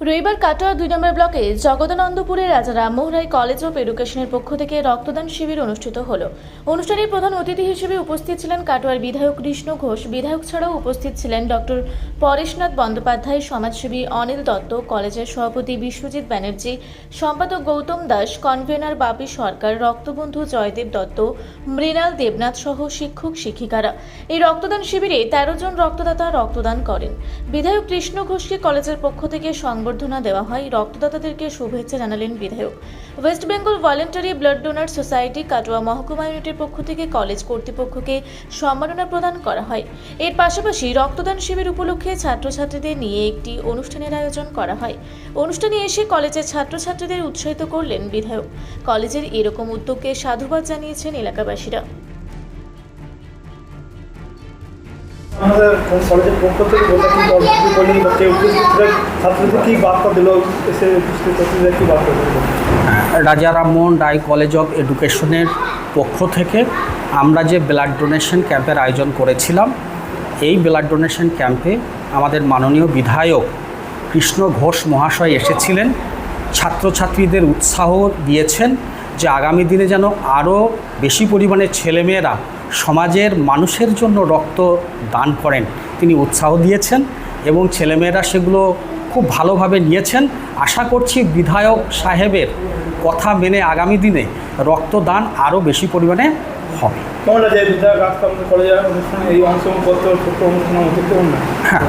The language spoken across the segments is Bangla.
রবিবার কাটোয়া 2 নম্বর ব্লকে জগদানন্দপুরে রাজা রামমোহন রায় কলেজ অফ এডুকেশনের পক্ষ থেকে রক্তদান শিবির অনুষ্ঠিত হলো। অনুষ্ঠানের প্রধান অতিথি হিসেবে উপস্থিত ছিলেন কাটোয়ার বিধায়ক কৃষ্ণ ঘোষ। বিধায়ক ছাড়াও উপস্থিত ছিলেন ডক্টর পরেশনাথ বন্দ্যোপাধ্যায়, সমাজসেবী অনিল দত্ত, কলেজের সভাপতি বিশ্বজিৎ ব্যানার্জি, সম্পাদক গৌতম দাস, কনভেনার বাপি সরকার, রক্তবন্ধু জয়দেব দত্ত, মৃণাল দেবনাথ সহ শিক্ষক শিক্ষিকারা। এই রক্তদান শিবিরে 13 জন রক্তদাতা রক্তদান করেন। বিধায়ক কৃষ্ণ ঘোষকে কলেজের পক্ষ থেকে সংবর্ধনা দেওয়া হয়। রক্তদাতাদেরকে শুভেচ্ছা জানালেন বিধায়ক। West Bengal voluntary blood donor society Katwa মহকুমা ইউনিটের পক্ষ থেকে কলেজ কর্তৃপক্ষকে সম্মাননা প্রদান করা হয়। এর পাশাপাশি রক্তদান শিবির উপলক্ষে ছাত্রছাত্রীদের নিয়ে একটি অনুষ্ঠানের আয়োজন করা হয়। অনুষ্ঠানে এসে কলেজের ছাত্রছাত্রীদের উৎসাহিত করলেন বিধায়ক। কলেজের এরকম উদ্যোগকে সাধুবাদ জানিয়েছেন এলাকাবাসীরা। আমাদের কলেজের পক্ষ থেকে ছাত্রদের কি বার্তা দিল, কি বার্তা দিল? রাজা রামমোহন রায় কলেজ অফ এডুকেশনের পক্ষ থেকে আমরা যে ব্লাড ডোনেশন ক্যাম্পের আয়োজন করেছিলাম, এই ব্লাড ডোনেশন ক্যাম্পে আমাদের মাননীয় বিধায়ক কৃষ্ণ ঘোষ মহাশয় এসেছিলেন। ছাত্রছাত্রীদের উৎসাহ দিয়েছেন যে আগামী দিনে যেন আরও বেশি পরিমাণে ছেলেমেয়েরা সমাজের মানুষের জন্য রক্ত দান করেন, তিনি উৎসাহ দিয়েছেন এবং ছেলেমেয়েরা সেগুলো খুব ভালোভাবে নিয়েছেন। আশা করছি বিধায়ক সাহেবের কথা মেনে আগামী দিনে রক্তদান আরও বেশি পরিমাণে হবে। হ্যাঁ,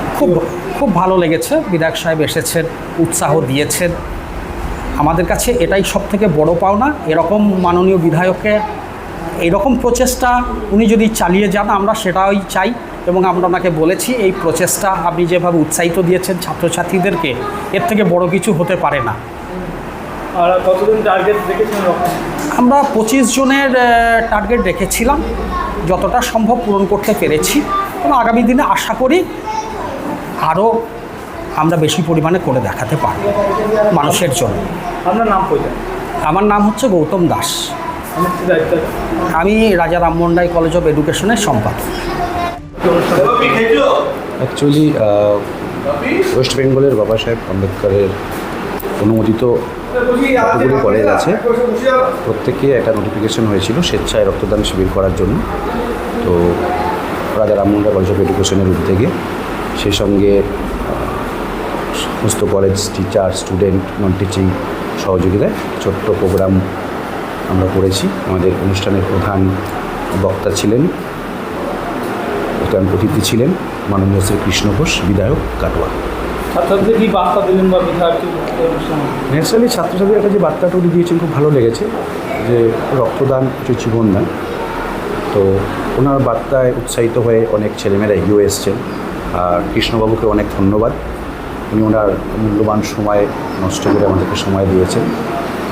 খুব ভালো লেগেছে। বিধায়ক সাহেব এসেছেন, উৎসাহ দিয়েছেন। আমাদের কাছে এটাই সবথেকে বড় পাওনা। এরকম মাননীয় বিধায়ককে এইরকম প্রচেষ্টা উনি যদি চালিয়ে যান, আমরা সেটাই চাই এবং আমরা ওনাকে বলেছি এই প্রচেষ্টা আপনি যেভাবে উৎসাহিত দিয়েছেন ছাত্রছাত্রীদেরকে, এর থেকে বড় কিছু হতে পারে না। আর কতদিন টার্গেট রেখেছিলেন? আমরা 25 জনের টার্গেট রেখেছিলাম, যতটা সম্ভব পূরণ করতে পেরেছি এবং আগামী দিনে আশা করি আরও আমরা বেশি পরিমাণে করে দেখাতে পারব মানুষের জন্য। আপনার নাম কোথায়? আমার নাম হচ্ছে গৌতম দাস। আমি রাজা রামমোহন রায় কলেজ অফ এডুকেশনের সম্পাদক। অ্যাকচুয়ালি ওয়েস্ট বেঙ্গলের বাবা সাহেব আম্বেদকরের অনুমোদিত কতগুলি কলেজ আছে, প্রত্যেকে একটা নোটিফিকেশন হয়েছিল স্বেচ্ছায় রক্তদান শিবির করার জন্য। তো রাজা রামমোহন রায় কলেজ অফ এডুকেশনের উদ্যোগে সেই সঙ্গে সমস্ত college teacher, student, non teaching সহযোগিতায় ছোট্ট প্রোগ্রাম আমরা করেছি। আমাদের অনুষ্ঠানের প্রধান বক্তা ছিলেন, প্রধান অতিথি ছিলেন মাননীয় শ্রী কৃষ্ণ ঘোষ, বিধায়ক কাটোয়া। ছাত্রছাত্রীদের কি বার্তা দিলেন বা বিধায়ক? ন্যাচারালি ছাত্রছাত্রীর একটা যে বার্তাটা উনি দিয়েছেন খুব ভালো লেগেছে, যে রক্তদান কিছু জীবন দান। তো ওনার বার্তায় উৎসাহিত হয়ে অনেক ছেলেমেয়েরা এগিয়ে এসছেন। আর কৃষ্ণবাবুকে অনেক ধন্যবাদ, উনি ওনার মূল্যবান সময় নষ্ট করে আমাদেরকে সময় দিয়েছেন।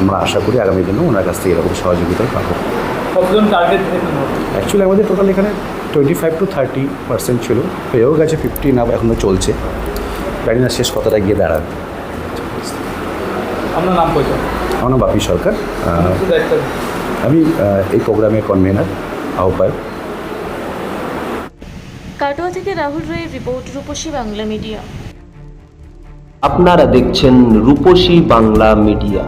আমরা আশা করি আগামী দিনেও ওনার কাছ থেকে এরকম সহযোগিতাই পাবো। কতজন টার্গেট? অ্যাকচুয়ালি আমাদের টোটাল এখানে 25 to 30% ছিল, হয়েও গেছে 50 না, এখনও চলছে। জানি না শেষ কতটা গিয়ে দাঁড়াবে। আপনার নাম কোথায়? আমার নাম বাপি সরকার, আমি এই প্রোগ্রামের কনভেনার, আহ্বায়ক। কাটোয়া থেকে রাহুল রায়ের রিপোর্ট, রূপসী বাংলা মিডিয়া। আপনারা দেখছেন রূপসী বাংলা মিডিয়া।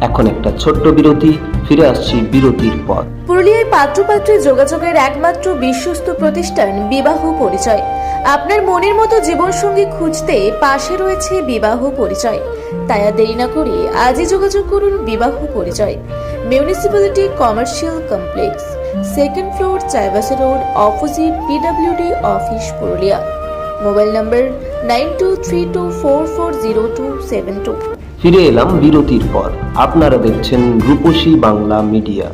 এখন একটা ছোট্ট বিরতি, ফিরে আসছি বিরতির পর। পুরুলিয়ায় পাত্রপাত্রী যোগাযোগের একমাত্র বিশ্বস্ত প্রতিষ্ঠান বিবাহ পরিচয়। আপনার মনের মতো জীবনসঙ্গী খুঁজতে পাশে রয়েছে বিবাহ পরিচয়। তাই আর দেরি না করে আজই যোগাযোগ করুন বিবাহ পরিচয়। Municipality commercial complex, 2nd floor, Chaibasa road, opposite PWD office, Purulia. Mobile নম্বর 9232440272। ফিরে এলাম বিরতির পর। আপনারা দেখছেন রূপসী বাংলা মিডিয়া।